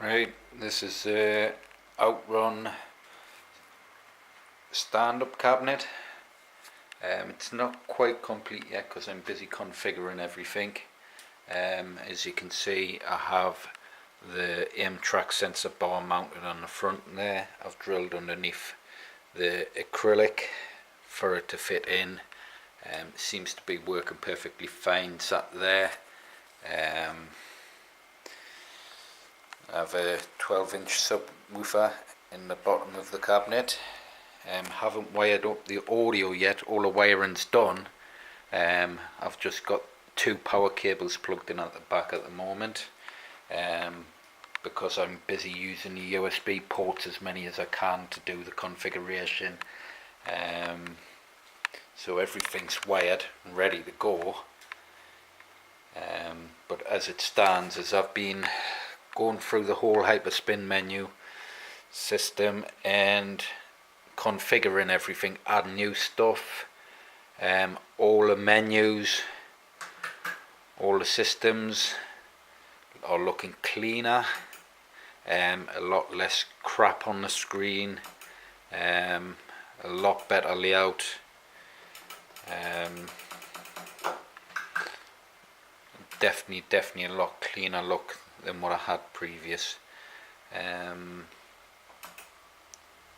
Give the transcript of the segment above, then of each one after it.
Right, this is a Outrun stand-up cabinet. It's not quite complete yet because I'm busy configuring everything. As you can see, I have the aim track sensor bar mounted on the front there. I've drilled underneath the acrylic for it to fit in. Seems to be working perfectly fine sat there. I have a 12-inch subwoofer in the bottom of the cabinet. Haven't wired up the audio yet, all the wiring's done. I've just got two power cables plugged in at the back at the moment, because I'm busy using the USB ports as many as I can to do the configuration. So everything's wired and ready to go. But as it stands, as I've been going through the whole Hyperspin menu system and configuring everything, adding new stuff, all the menus, all the systems are looking cleaner, a lot less crap on the screen, a lot better layout, definitely a lot cleaner look than what I had previous,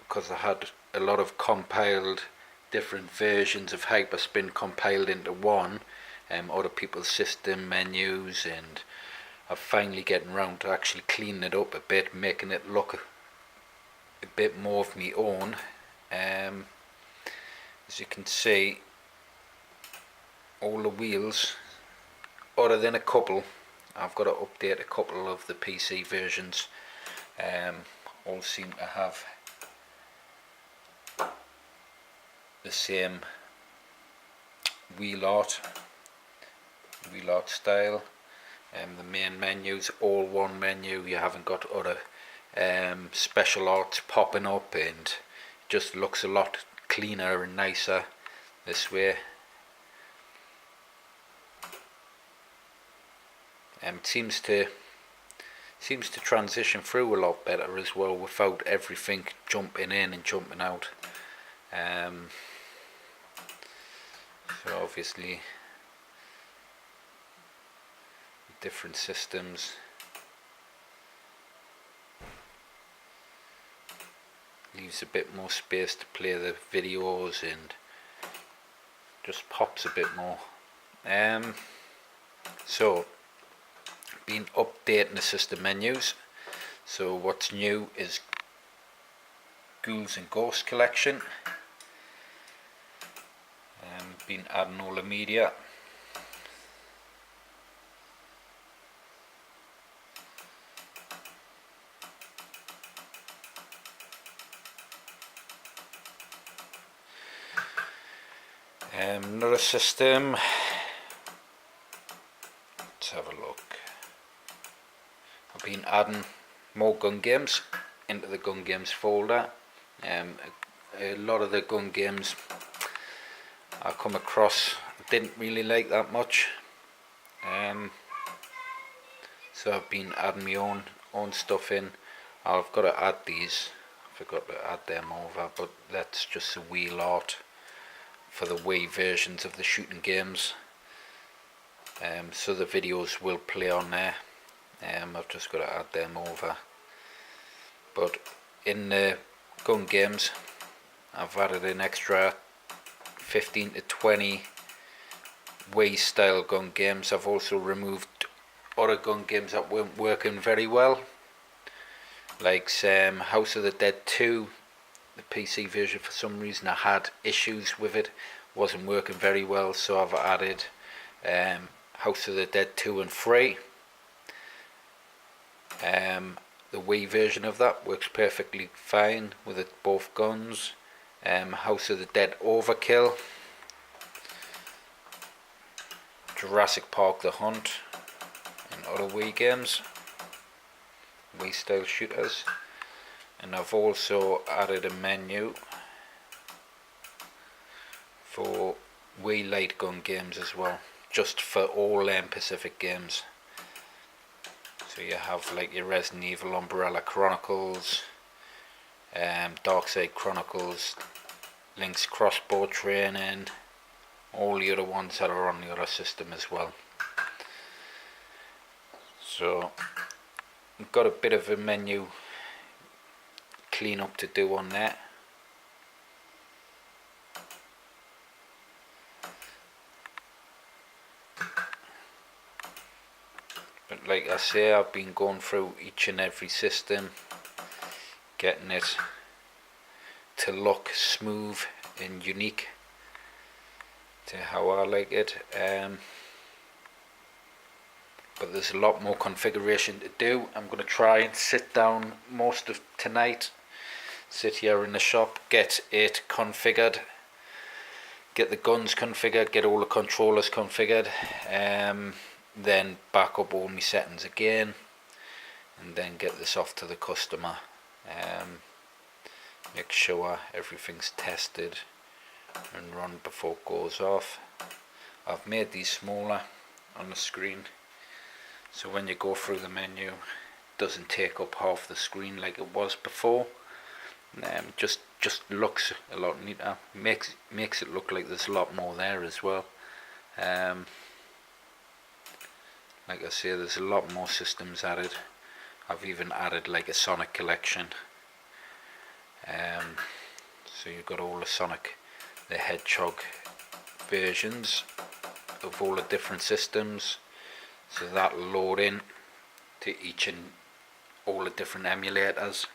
because I had a lot of compiled different versions of Hyperspin compiled into one, other people's system menus, and I'm finally getting around to actually cleaning it up a bit, making it look a bit more of my own. As you can see, all the wheels, other than a couple, I've got to update a couple of the PC versions, all seem to have the same wheel art style. The main menu's all one menu, you haven't got other special arts popping up, and it just looks a lot cleaner and nicer this way. It seems to transition through a lot better as well, without everything jumping in and jumping out. So obviously different systems, leaves a bit more space to play the videos and just pops a bit more. So been updating the system menus. So what's new is Ghouls and Ghosts collection. Been adding all the media. Another system. Let's have a look. I've been adding more gun games into the gun games folder. A lot of the gun games I come across didn't really like that much, so I've been adding my own stuff in. I've got to add these, I forgot to add them over, but that's just the wheel art for the Wii versions of the shooting games. So the videos will play on there. I've just got to add them over. But in the gun games, I've added an extra 15 to 20 Wii style gun games. I've also removed other gun games that weren't working very well, like House of the Dead 2. The PC version, for some reason I had issues with it, wasn't working very well, so I've added House of the Dead 2 and 3. The Wii version of that works perfectly fine with it, both guns. House of the Dead Overkill, Jurassic Park The Hunt, and other Wii games, Wii style shooters. And I've also added a menu for Wii light gun games as well, just for all Pacific games. So you have like your Resident Evil Umbrella Chronicles, Darkside Chronicles, Link's Crossbow Training, all the other ones that are on the other system as well. So we've got a bit of a menu clean up to do on there. But like I say, I've been going through each and every system, getting it to look smooth and unique to how I like it. But there's a lot more configuration to do. I'm going to try and sit down most of tonight, sit here in the shop, get it configured, get the guns configured, get all the controllers configured, then back up all my settings again, and then get this off to the customer. Make sure everything's tested and run before it goes off. I've made these smaller on the screen, so when you go through the menu, it doesn't take up half the screen like it was before. Just looks a lot neater. Makes it look like there's a lot more there as well. Like I say, there's a lot more systems added. I've even added like a Sonic collection. So you've got all the Sonic the Hedgehog versions of all the different systems. So that'll load in to each and all the different emulators.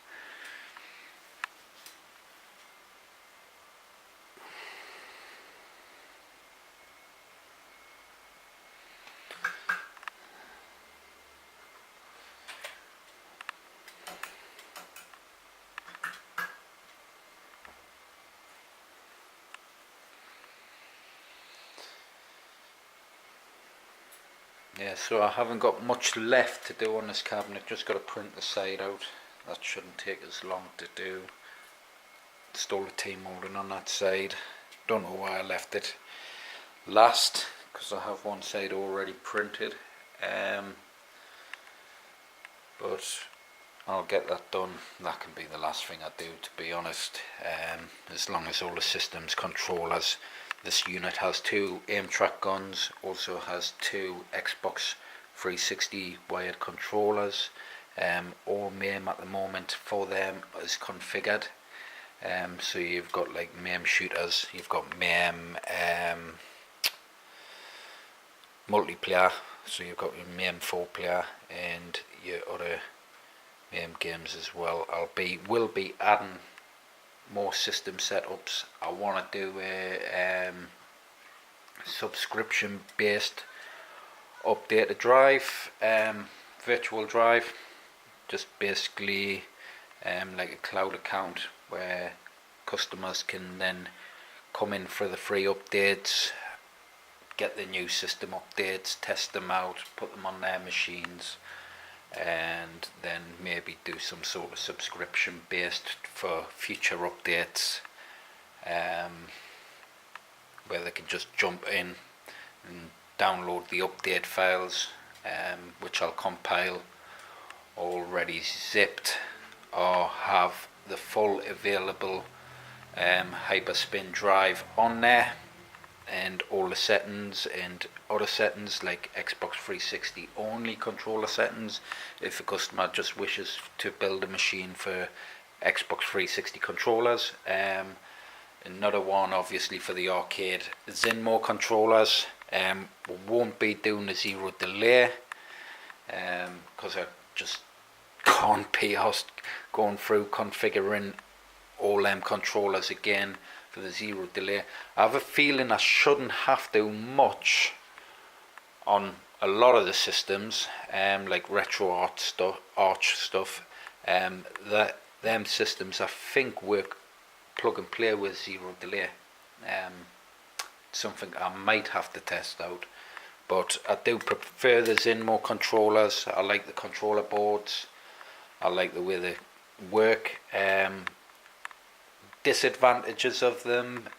Yeah, so I haven't got much left to do on this cabinet, just got to print the side out. That shouldn't take as long to do. Install the T-molding on that side. Don't know why I left it last, because I have one side already printed. But I'll get that done. That can be the last thing I do, to be honest. As long as all the systems controllers. This unit has 2 aim track guns, also has 2 Xbox 360 wired controllers. All MAME at the moment for them is configured. So you've got like MAME shooters, you've got MAME multiplayer, so you've got your MAME 4 player and your other MAME games as well. Will be adding more system setups. I want to do a subscription based updated drive, virtual drive, just basically like a cloud account where customers can then come in for the free updates, get the new system updates, test them out, put them on their machines, and then maybe do some sort of subscription based for future updates, where they can just jump in and download the update files, which I'll compile already zipped, or have the full available Hyperspin drive on there, and all the settings and other settings like Xbox 360 only controller settings if a customer just wishes to build a machine for Xbox 360 controllers. Another one obviously for the arcade Zinmo controllers. We won't be doing a zero delay because I just can't be asked going through configuring all them controllers again for the zero delay. I have a feeling I shouldn't have to much on a lot of the systems, like retro arch stuff. That them systems I think work plug and play with zero delay. Something I might have to test out, but I do prefer the Zinmo controllers. I like the controller boards, I like the way they work. Disadvantages of them,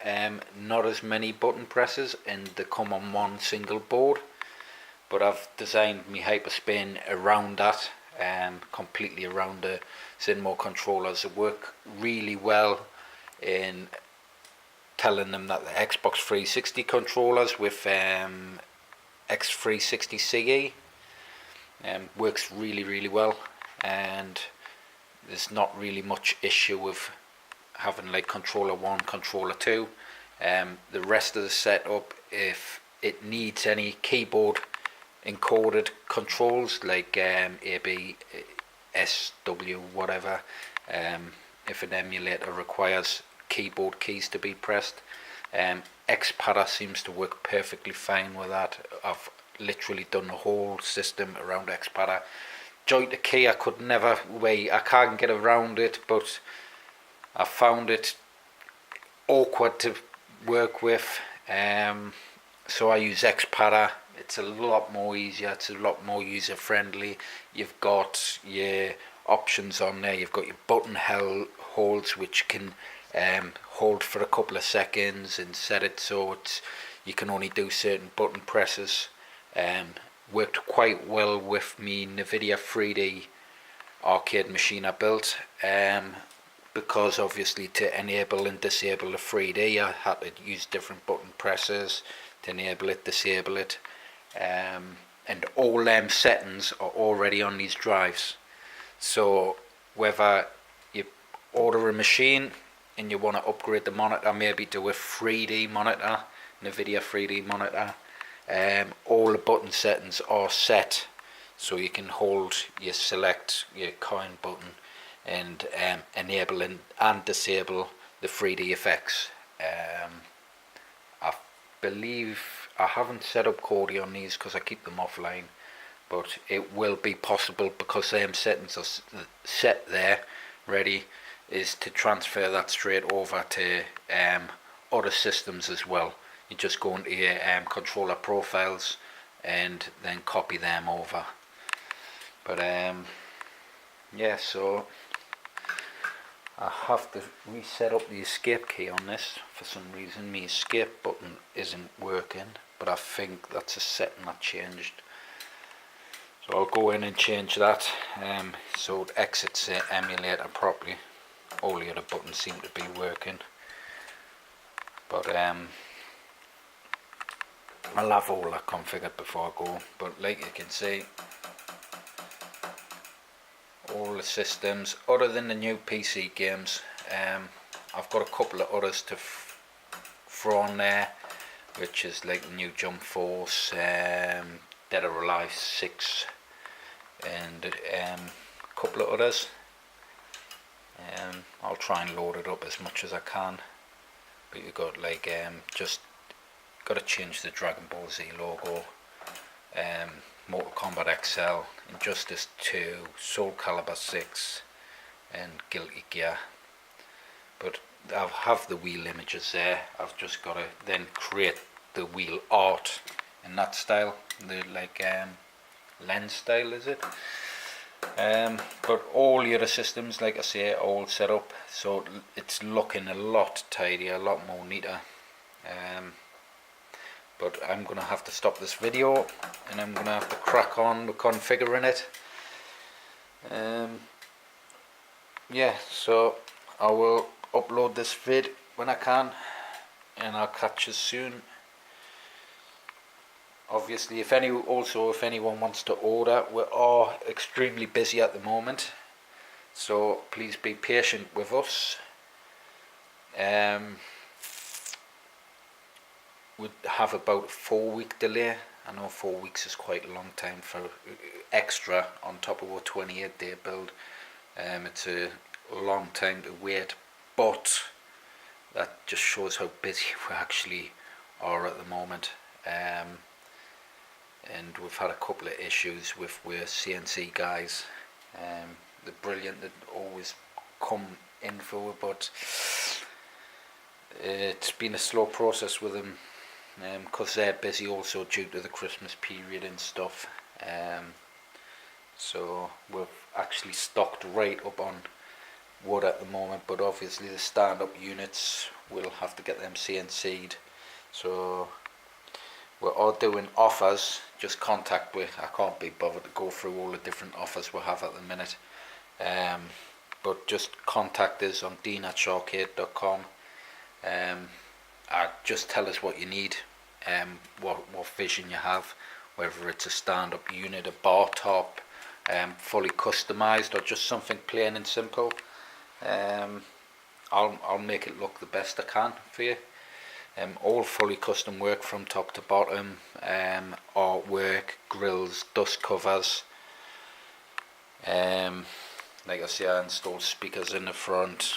not as many button presses and they come on one single board, but I've designed my Hyperspin around that, completely around the Zinmo controllers. That work really well in telling them that the Xbox 360 controllers with X360 CE works really well, and there's not really much issue with having like controller 1, controller 2. The rest of the setup, if it needs any keyboard encoded controls like A, B, S, W, whatever, if an emulator requires keyboard keys to be pressed, XPADA seems to work perfectly fine with that. I've literally done the whole system around XPADA. Joint to key, I could never I can't get around it, but I found it awkward to work with, so I use XPADA. It's a lot more easier, it's a lot more user friendly. You've got your options on there, you've got your button holds, which can hold for a couple of seconds and set it so you can only do certain button presses. Worked quite well with me NVIDIA 3D arcade machine I built, because obviously to enable and disable the 3D I had to use different button presses to enable it, disable it, and all them settings are already on these drives. So whether you order a machine and you want to upgrade the monitor, maybe do a 3D monitor, NVIDIA 3D monitor, all the button settings are set, so you can select your coin button and enable and disable the 3D effects. I believe I haven't set up Kodi on these because I keep them offline, but it will be possible, because them settings are set there ready, is to transfer that straight over to other systems as well. You just go into your controller profiles and then copy them over. But yeah, so I have to reset up the escape key on this. For some reason my escape button isn't working, but I think that's a setting I changed. So I'll go in and change that, so it exits the emulator properly. All the other buttons seem to be working, but I'll have all that configured before I go. But like you can see, all the systems other than the new PC games, I've got a couple of others to throw on there, which is like the new Jump Force, Dead or Alive 6, and a couple of others. I'll try and load it up as much as I can, but you've got like just got to change the Dragon Ball Z logo, Mortal Kombat XL, Injustice 2, Soul Calibur 6 and Guilty Gear. But I have the wheel images there. I've just got to then create the wheel art in that style, the like lens style is it. But all the other systems, like I say, are all set up, so it's looking a lot tidier, a lot more neater. But I'm going to have to stop this video and I'm going to have to crack on with configuring it. Yeah, so I will upload this vid when I can, and I'll catch you soon. Obviously, if anyone wants to order, we are extremely busy at the moment, so please be patient with us. We'd have about a 4-week delay. I know 4 weeks is quite a long time for extra on top of a 28-day build. It's a long time to wait, but that just shows how busy we actually are at the moment. And we've had a couple of issues with CNC guys. They're brilliant, they always come in for, but it's been a slow process with them, because they're busy also due to the Christmas period and stuff. So we've actually stocked right up on wood at the moment, but obviously the stand-up units will have to get them CNC'd. So we're all doing offers, just contact me. I can't be bothered to go through all the different offers we have at the minute. But just contact us on dean@SHAR-KADE.com. Just tell us what you need, what vision you have, whether it's a stand-up unit, a bar top, fully customized, or just something plain and simple. I'll make it look the best I can for you. All fully custom work from top to bottom, artwork, grills, dust covers. Like I say, I installed speakers in the front.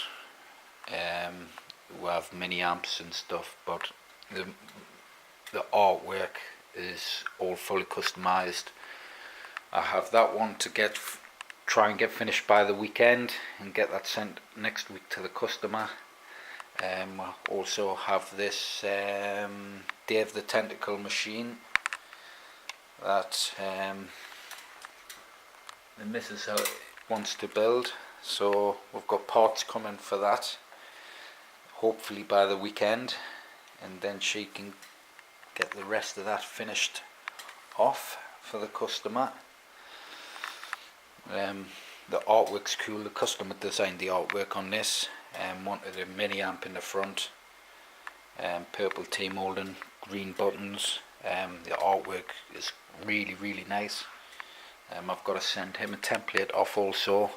We have mini amps and stuff, but the artwork is all fully customized. I have that one to try and get finished by the weekend and get that sent next week to the customer. I also have this Dave the Tentacle machine that the missus wants to build, so we've got parts coming for that, hopefully by the weekend, and then she can get the rest of that finished off for the customer. The artwork's cool. The customer designed the artwork on this and wanted a mini amp in the front, purple T-molding, green buttons. The artwork is really nice. I've got to send him a template off also,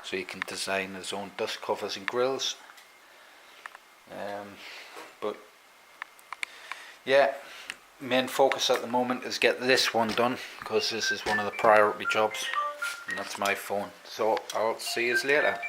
so he can design his own dust covers and grills. But yeah, main focus at the moment is get this one done, because this is one of the priority jobs, and that's my phone. So I'll see you later.